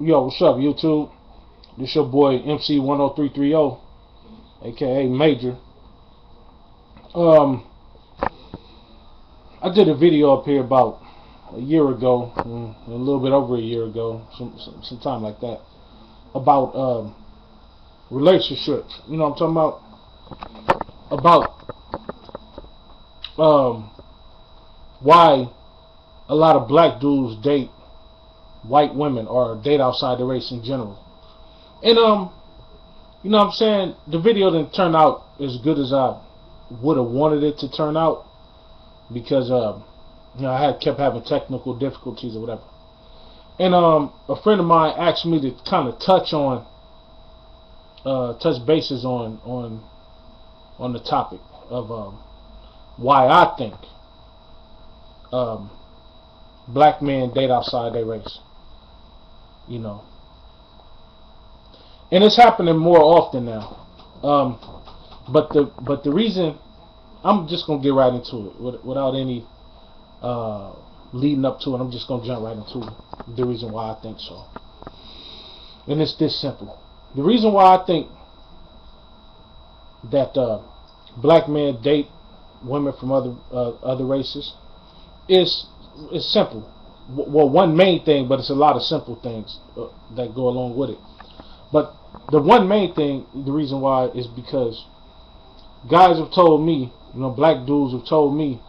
Yo, what's up, YouTube? This your boy MC10330, aka Major. Um, I did a video up here about a year ago, a little bit over a year ago, some time like that, about relationships. You know what I'm talking about? About um, why a lot of black dudes date white women or date outside the race in general. And you know what I'm saying? The video didn't turn out as good as I would have wanted it to turn out because I had kept having technical difficulties or whatever. And a friend of mine asked me to kind of touch bases on the topic of why I think um, black men date outside their race. You know, and it's happening more often now. But the reason, I'm just gonna get right into it without any leading up to it. I'm just gonna jump right into the reason why I think so, and it's this simple. The reason why I think that black men date women from other races is simple. Well, one main thing, but it's a lot of simple things that go along with it. But the one main thing, the reason why, is because guys have told me, black dudes have told me,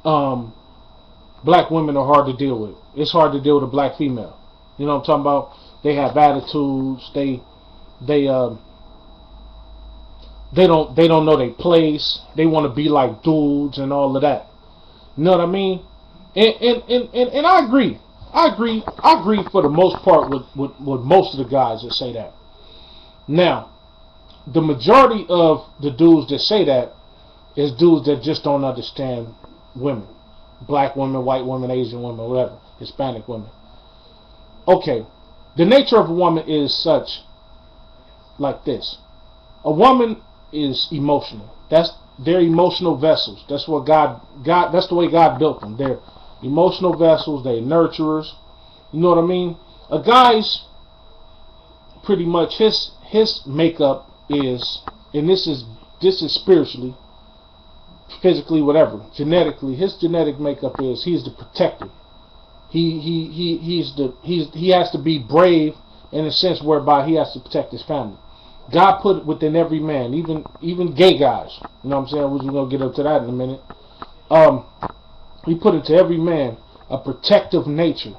black women are hard to deal with. It's hard to deal with a black female. You know what I'm talking about? They have attitudes. They don't know their place. They want to be like dudes and all of that. You know what I mean? And I agree. I agree for the most part with most of the guys that say that. Now, the majority of the dudes that say that is dudes that just don't understand women. Black women, white women, Asian women, whatever. Hispanic women. Okay. The nature of a woman is such like this. A woman is emotional. They're emotional vessels. That's what that's the way God built them. They're emotional vessels. They're nurturers. You know what I mean? A guy's pretty much his makeup is, and this is spiritually, physically, whatever, genetically, his genetic makeup is he's the protector. He has to be brave in a sense whereby he has to protect his family. God put it within every man, even gay guys. You know what I'm saying? We're gonna get up to that in a minute. He put into every man a protective nature.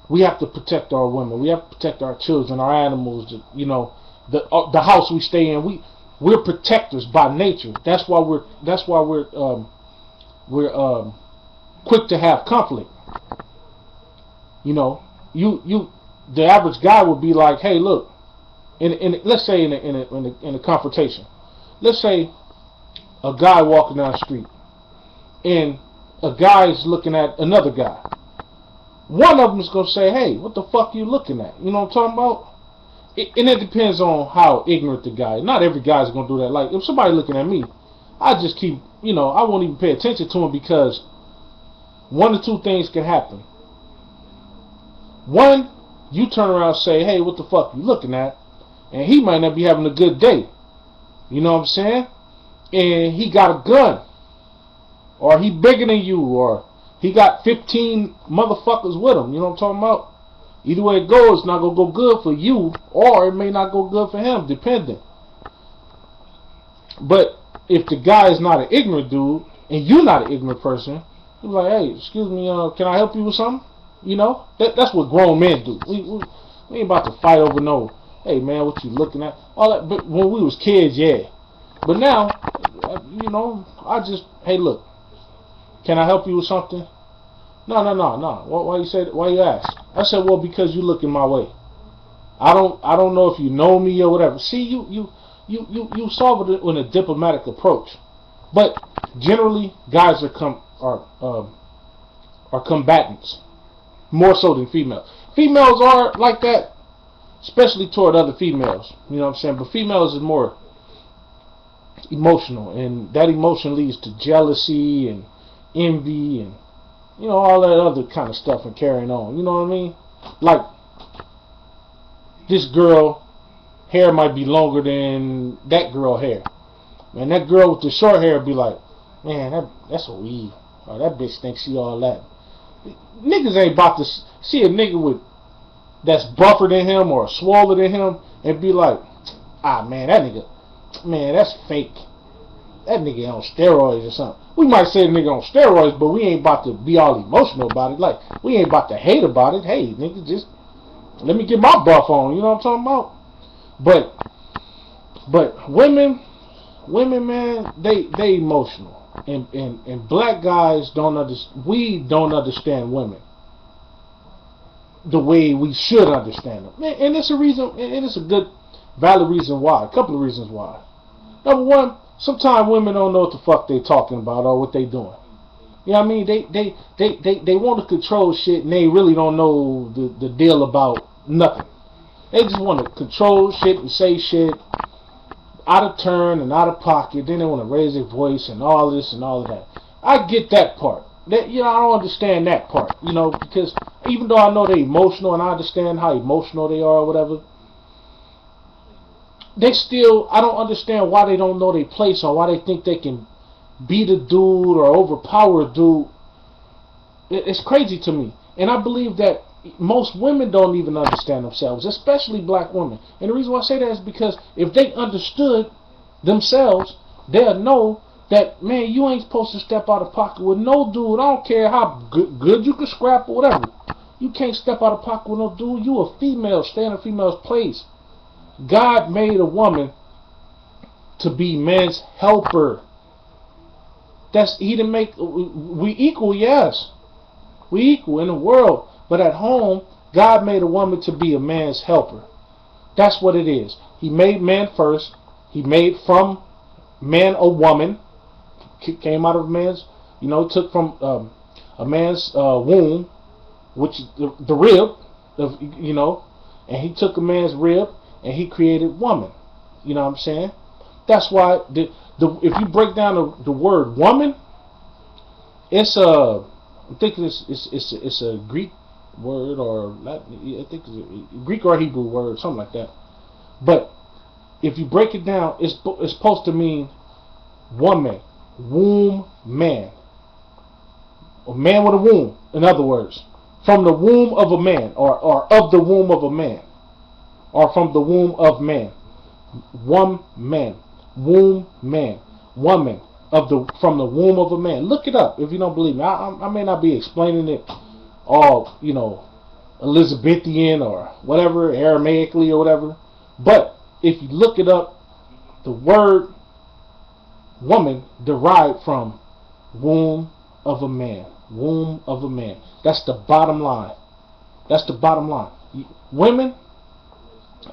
We have to protect our women. We have to protect our children, our animals. The house we stay in. We're protectors by nature. That's why we're quick to have conflict. You know, the average guy would be like, hey, look, let's say in a confrontation, let's say a guy walking down the street and a guy's looking at another guy. One of them is gonna say, hey, what the fuck you looking at? You know what I'm talking about? And it depends on how ignorant the guy is. Not every guy's gonna do that. Like, if somebody looking at me, I just keep, I won't even pay attention to him, because one or two things can happen. One, you turn around and say, hey, what the fuck you looking at? And he might not be having a good day. You know what I'm saying? And he got a gun. Or he bigger than you. Or he got 15 motherfuckers with him. You know what I'm talking about? Either way it goes, it's not going to go good for you. Or it may not go good for him, depending. But if the guy is not an ignorant dude, and you're not an ignorant person, you're like, hey, excuse me, can I help you with something? That's what grown men do. We ain't about to fight over no, hey man, what you looking at? All that. But when we was kids, yeah. But now, I just, hey, look, can I help you with something? No. Why you say? Why you ask? I said, well, because you looking my way. I don't know if you know me or whatever. See, you solve it in a diplomatic approach. But generally, guys are combatants more so than females. Females are like that, especially toward other females. You know what I'm saying? But females is more emotional, and that emotion leads to jealousy and envy and all that other kind of stuff and carrying on. You know what I mean? Like, this girl hair might be longer than that girl hair. Man, that girl with the short hair be like, man, that's a weave. Oh, that bitch thinks she all that. Niggas ain't about to see a nigga with that's buffer than him or smaller than him and be like, ah, man, that nigga, man, that's fake. That nigga on steroids or something. We might say the nigga on steroids, but we ain't about to be all emotional about it. Like, we ain't about to hate about it. Hey, nigga, just let me get my buff on. You know what I'm talking about? But women, man, they emotional. And black guys don't understand. We don't understand women the way we should understand them. And it's a reason, and it's a good, valid reason why. A couple of reasons why. Number one, sometimes women don't know what the fuck they talking about or what they doing. You know what I mean? They want to control shit and they really don't know the deal about nothing. They just want to control shit and say shit out of turn and out of pocket. Then they want to raise their voice and all this and all of that. I get that part. That, you know, I don't understand that part. You know, because even though I know they're emotional and I understand how emotional they are or whatever, they still, I don't understand why they don't know their place or why they think they can beat a dude or overpower a dude. It's crazy to me. And I believe that most women don't even understand themselves, especially black women. And the reason why I say that is because if they understood themselves, they'll know that, man, you ain't supposed to step out of pocket with no dude. I don't care how good you can scrap or whatever. You can't step out of pocket with no dude. You a female. Stay in a female's place. God made a woman to be man's helper. He didn't make, we equal, yes. We equal in the world. But at home, God made a woman to be a man's helper. That's what it is. He made man first. He made from man a woman. Came out of a man's, you know, took from a man's womb, which is the rib, of, you know, and he took a man's rib and he created woman. You know what I'm saying? That's why if you break down the word woman, it's I think it's a Greek word or Latin, I think it's a Greek or Hebrew word, something like that. But if you break it down, it's supposed to mean woman, womb, man, a man with a womb. In other words, from the womb of a man, or of the womb of a man, or from the womb of man, man, womb, man, woman from the womb of a man. Look it up if you don't believe me. I may not be explaining it all, you know, Elizabethan or whatever, Aramaically or whatever. But if you look it up, the word woman derived from womb of a man. Womb of a man. That's the bottom line. That's the bottom line. Women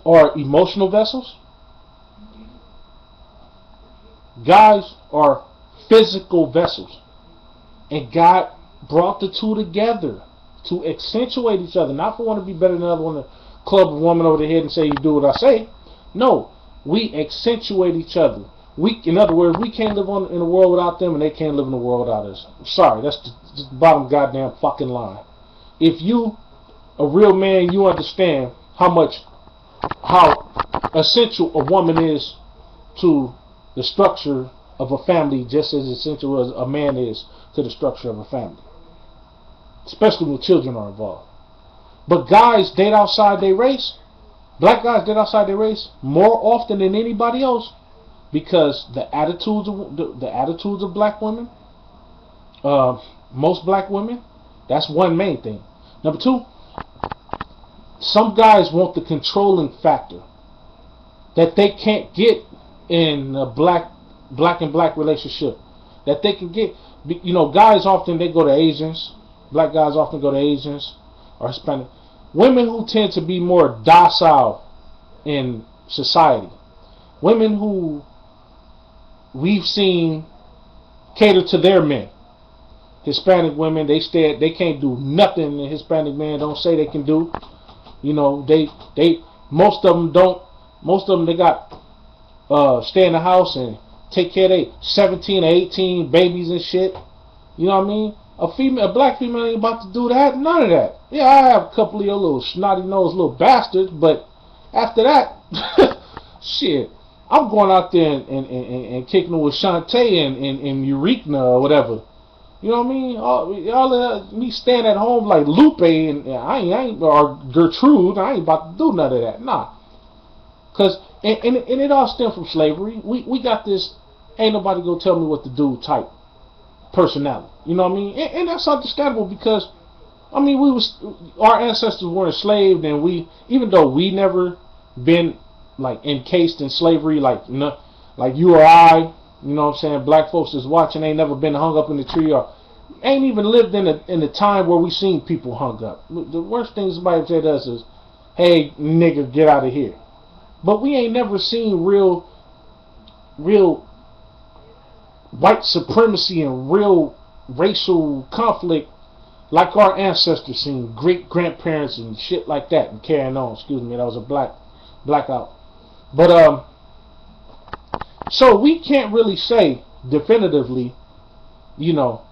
are emotional vessels. Guys are physical vessels. And God brought the two together to accentuate each other. Not for one to be better than the other one to club a woman over the head and say, you do what I say. No, we accentuate each other. In other words, we can't live in the world without them and they can't live in the world without us. Sorry, that's the bottom goddamn fucking line. If you, a real man, you understand how essential a woman is to the structure of a family, just as essential as a man is to the structure of a family. Especially when children are involved. But guys date outside their race. Black guys date outside their race more often than anybody else because the attitudes of black women, most black women, that's one main thing. Number two, some guys want the controlling factor that they can't get in a black and black relationship. That they can get, you know, guys often they go to Asians. Black guys often go to Asians or Hispanic. Women who tend to be more docile in society. Women who we've seen cater to their men. Hispanic women, they can't do nothing the Hispanic man don't say they can do. You know, most of them they got stay in the house and take care of their 17 or 18 babies and shit. You know what I mean? A black female ain't about to do that. None of that. Yeah, I have a couple of your little snotty nosed little bastards, but After that, shit, I'm going out there and kicking it with Shantae and Eureka or whatever. You know what I mean? All me staying at home like Lupe and I ain't or Gertrude. I ain't about to do none of that. Nah, cause and it all stemmed from slavery. We got this. Ain't nobody gonna tell me what to do type personality. You know what I mean? And that's understandable because I mean our ancestors were enslaved and even though we never been like encased in slavery like you or I. You know what I'm saying? Black folks that's watching ain't never been hung up in the tree or ain't even lived in the time where we seen people hung up. The worst thing somebody said to us is, "Hey, nigga, get out of here." But we ain't never seen real white supremacy and real racial conflict like our ancestors seen, great grandparents and shit like that, and carrying on. Excuse me, that was a blackout. But so we can't really say definitively, you know,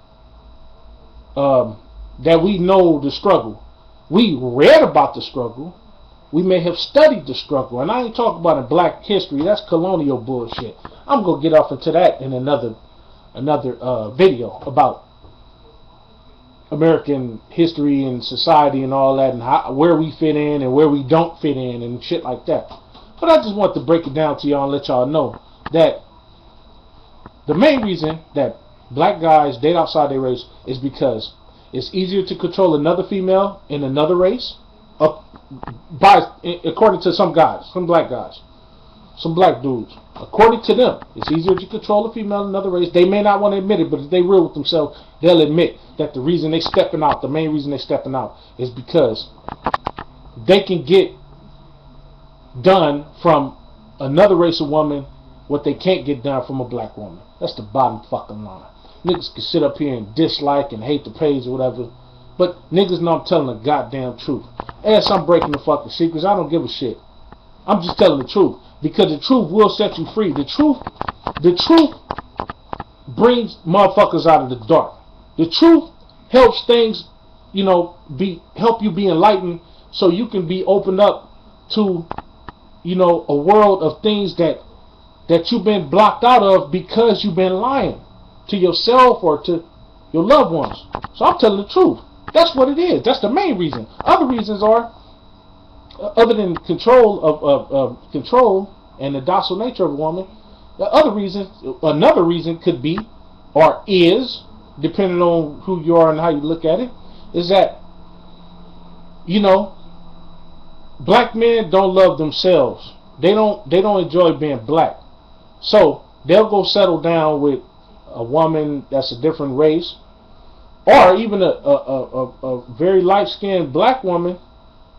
that we know the struggle. We read about the struggle. We may have studied the struggle. And I ain't talking about in black history. That's colonial bullshit. I'm going to get off into that in another video about American history and society and all that and where we fit in and where we don't fit in and shit like that. But I just want to break it down to y'all and let y'all know that the main reason that black guys date outside their race is because it's easier to control another female in another race, according to some guys, some black guys, some black dudes. According to them, it's easier to control a female in another race. They may not want to admit it, but if they real with themselves, they'll admit that the reason they stepping out, the main reason they stepping out, is because they can get done from another race of woman what they can't get done from a black woman. That's the bottom fucking line. Niggas can sit up here and dislike and hate the page or whatever, but niggas know I'm telling the goddamn truth. As I'm breaking the fucking secrets, I don't give a shit. I'm just telling the truth because the truth will set you free. The truth brings motherfuckers out of the dark. The truth helps things, you know, help you be enlightened so you can be opened up to, you know, a world of things that you've been blocked out of because you've been lying to yourself or to your loved ones. So I'm telling the truth. That's what it is. That's the main reason. Other reasons are, other than control of control and the docile nature of a woman, another reason could be, or is, depending on who you are and how you look at it, is that, you know, black men don't love themselves. They don't enjoy being black. So they'll go settle down with a woman that's a different race, or even a very light-skinned black woman,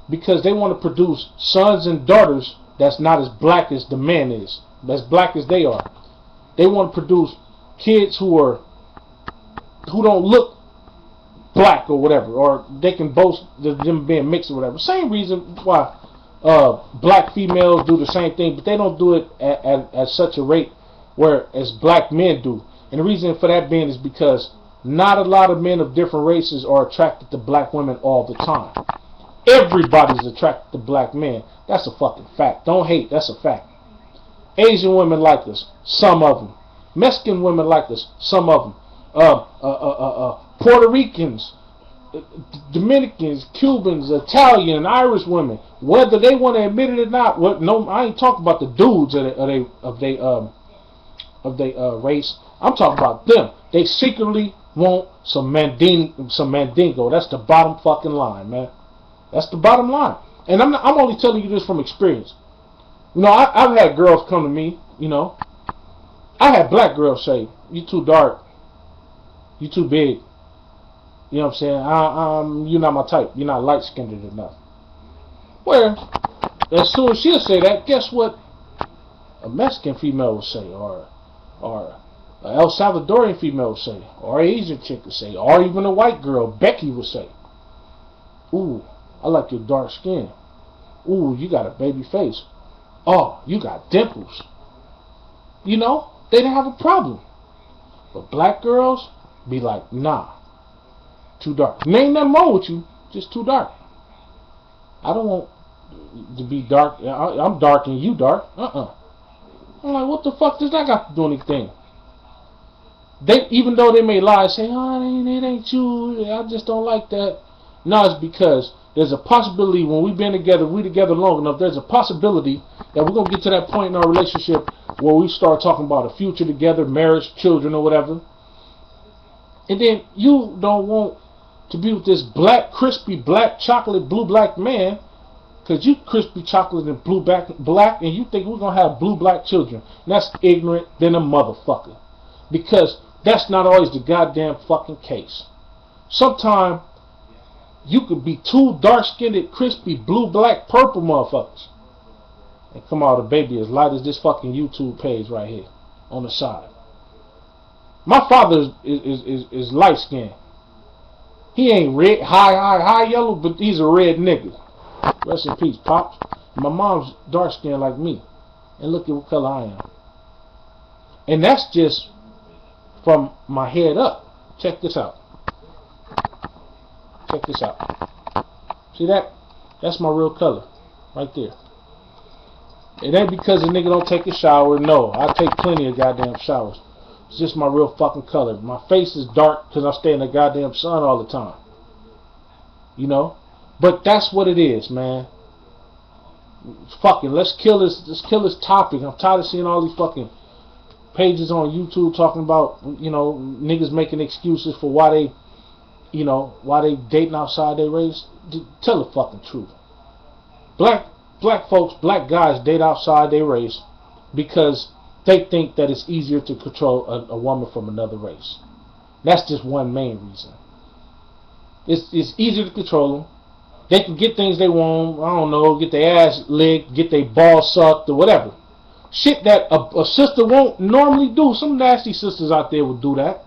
because they want to produce sons and daughters that's not as black as the man is, as black as they are. They want to produce kids who don't look black or whatever, or they can boast them being mixed or whatever. Same reason why black females do the same thing, but they don't do it at such a rate where as black men do. And the reason for that being is because not a lot of men of different races are attracted to black women all the time. Everybody's attracted to black men. That's a fucking fact. Don't hate. That's a fact. Asian women like us. Some of them. Mexican women like us. Some of them. Puerto Ricans, Dominicans, Cubans, Italian, Irish women, whether they want to admit it or not. No, I ain't talking about the dudes of their race. I'm talking about them. They secretly want some mandingo. That's the bottom fucking line, man. That's the bottom line. And I'm only telling you this from experience. You know, I've had girls come to me, you know. I had black girls say, "You too dark. You too big. You know what I'm saying? You're not my type. You're not light-skinned enough." Where, as soon as she'll say that, guess what a Mexican female will say, or a El Salvadorian female will say, or an Asian chick will say, or even a white girl, Becky will say, "Ooh, I like your dark skin. Ooh, you got a baby face. Oh, you got dimples." You know, they didn't have a problem. But black girls be like, "Nah, too dark. There ain't nothing wrong with you, just too dark. I don't want to be dark. I'm dark and you dark. I'm like, what the fuck does that got to do anything? They, even though they may lie and say, oh, it ain't you, I just don't like that. No, it's because there's a possibility when we've been together, we together long enough, there's a possibility that we're going to get to that point in our relationship where we start talking about a future together, marriage, children, or whatever. And then you don't want to be with this black, crispy, black, chocolate, blue, black man, because you crispy, chocolate, and blue, black, and you think we're going to have blue, black children. And that's ignorant than a motherfucker. Because that's not always the goddamn fucking case. Sometimes you could be two dark-skinned, crispy, blue, black, purple motherfuckers. And come out, a baby as light as this fucking YouTube page right here on the side. My father is light-skinned. He ain't red, high yellow, but he's a red nigga. Rest in peace, Pops. My mom's dark-skinned like me. And look at what color I am. And that's just from my head up. Check this out. Check this out. See that? That's my real color. Right there. It ain't because a nigga don't take a shower. No, I take plenty of goddamn showers. It's just my real fucking color. My face is dark because I stay in the goddamn sun all the time. You know? But that's what it is, man. Fucking, let's kill this topic. I'm tired of seeing all these fucking pages on YouTube talking about, you know, niggas making excuses for why they, you know, why they dating outside their race. Tell the fucking truth. Black folks, black guys date outside their race because they think that it's easier to control a woman from another race. That's just one main reason. It's easier to control them. They can get things they want. I don't know, get their ass licked, get their balls sucked, or whatever. Shit that a sister won't normally do. Some nasty sisters out there would do that.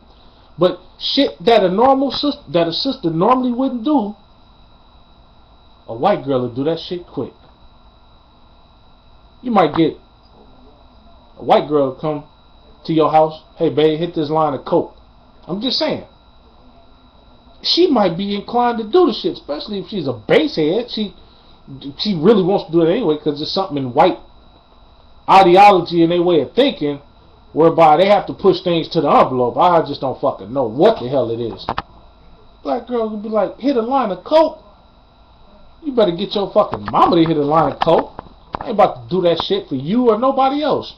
But shit that a sister normally wouldn't do, a white girl would do that shit quick. You might get a white girl to come to your house. Hey, babe, hit this line of coke. I'm just saying. She might be inclined to do the shit, especially if she's a basehead. She really wants to do it anyway because there's something in white ideology and their way of thinking whereby they have to push things to the envelope. I just don't fucking know what the hell it is. Black girl would be like, hit a line of coke? You better get your fucking mama to hit a line of coke. I ain't about to do that shit for you or nobody else.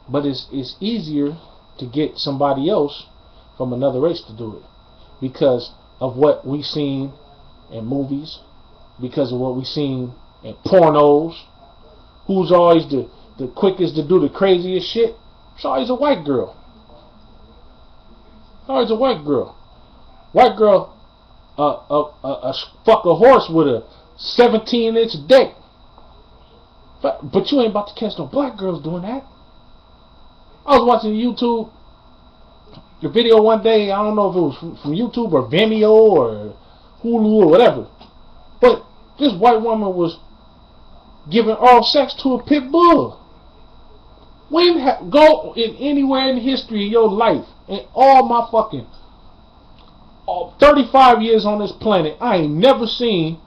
But it's easier to get somebody else from another race to do it because of what we've seen in movies, because of what we've seen in pornos. Who's always the quickest to do the craziest shit? It's always a white girl. It's always a white girl. White girl fuck a horse with a 17-inch dick. But you ain't about to catch no black girls doing that. I was watching YouTube, the video one day, I don't know if it was from YouTube or Vimeo or Hulu or whatever. But this white woman was giving oral sex to a pit bull. Go in anywhere in history of your life, in all my fucking 35 years on this planet, I ain't never seen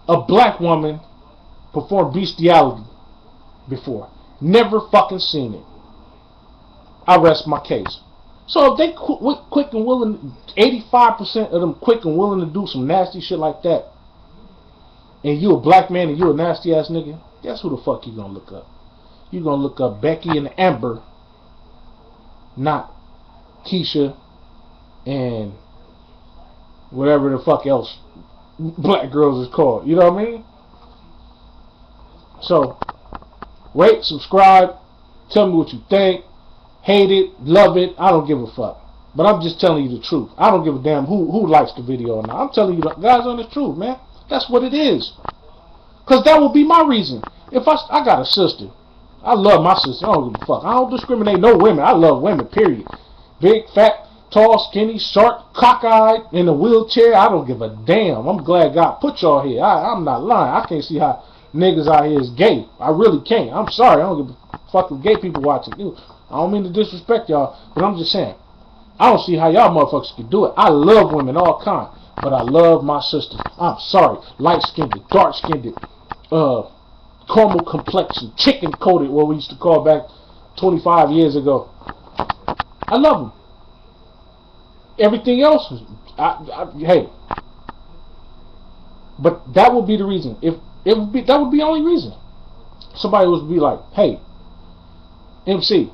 a black woman perform bestiality before. Never fucking seen it. I rest my case. So if they quick and willing, 85% of them quick and willing to do some nasty shit like that, and you a black man and you a nasty ass nigga, guess who the fuck you gonna look up? You gonna look up Becky and Amber, not Keisha and whatever the fuck else black girls is called. You know what I mean? So, rate, subscribe, tell me what you think, hate it, love it, I don't give a fuck. But I'm just telling you the truth. I don't give a damn who likes the video or not. I'm telling you guys on the truth, man. That's what it is. Because that would be my reason. If I got a sister, I love my sister, I don't give a fuck. I don't discriminate no women. I love women, period. Big, fat, tall, skinny, short, cockeyed, in a wheelchair, I don't give a damn. I'm glad God put y'all here. I'm not lying. I can't see how niggas out here is gay. I really can't. I'm sorry. I don't give a fuck with gay people watching. I don't mean to disrespect y'all, but I'm just saying. I don't see how y'all motherfuckers can do it. I love women, all kinds. but I love my sister. I'm sorry, light-skinned, dark-skinned, caramel complexion, chicken-coated, what we used to call back 25 years ago. I love them. Everything else, hey. But that would be the reason. If it would be, that would be the only reason. Somebody would be like, hey, MC,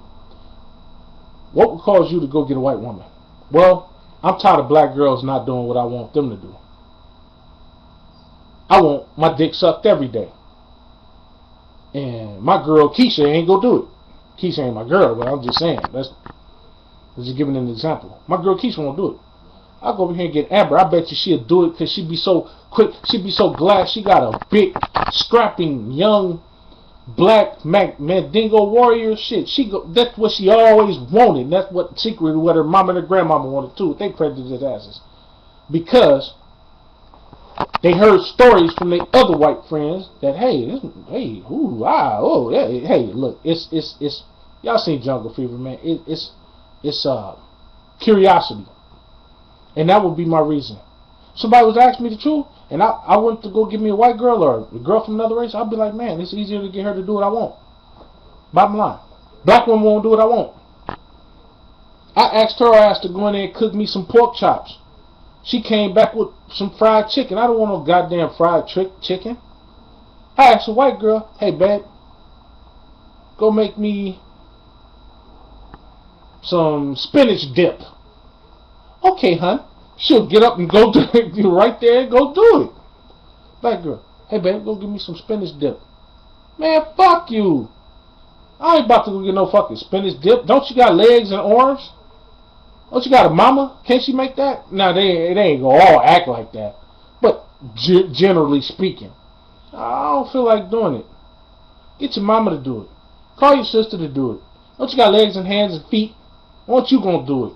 what would cause you to go get a white woman? Well, I'm tired of black girls not doing what I want them to do. I want my dick sucked every day. And my girl Keisha ain't gonna do it. Keisha ain't my girl, but I'm just saying. That's just giving an example. My girl Keisha won't do it. I'll go over here and get Amber. I bet you she'll do it because she'd be so quick. She'd be so glad she got a big, strapping, young, black Mandingo warrior shit. That's what she always wanted. That's what secretly what her mama and her grandmama wanted too. They prejudiced asses because they heard stories from their other white friends that hey, look, it's y'all seen Jungle Fever, man. It's curiosity, and that would be my reason. Somebody was asking me the truth, and I went to go get me a white girl or a girl from another race. I'd be like, man, it's easier to get her to do what I want. Bottom line, black women won't do what I want. I asked her ass to go in there and cook me some pork chops. She came back with some fried chicken. I don't want no goddamn fried chicken. I asked a white girl, hey, babe, go make me some spinach dip. Okay, hun. She'll get up and go do it right there and go do it. Black girl, hey, babe, go give me some spinach dip. Man, fuck you. I ain't about to go get no fucking spinach dip. Don't you got legs and arms? Don't you got a mama? Can't she make that? Nah, they ain't gonna all act like that. But generally speaking, I don't feel like doing it. Get your mama to do it. Call your sister to do it. Don't you got legs and hands and feet? Why aren't you gonna do it?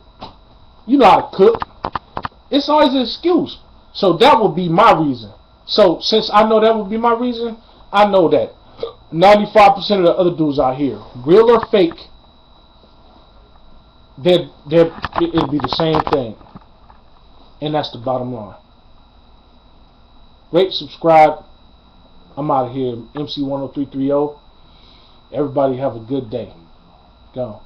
You know how to cook. It's always an excuse. So that would be my reason. So since I know that would be my reason, I know that 95% of the other dudes out here, real or fake, it'll be the same thing. And that's the bottom line. Rate, subscribe. I'm out of here. MC10330. Everybody have a good day. Go.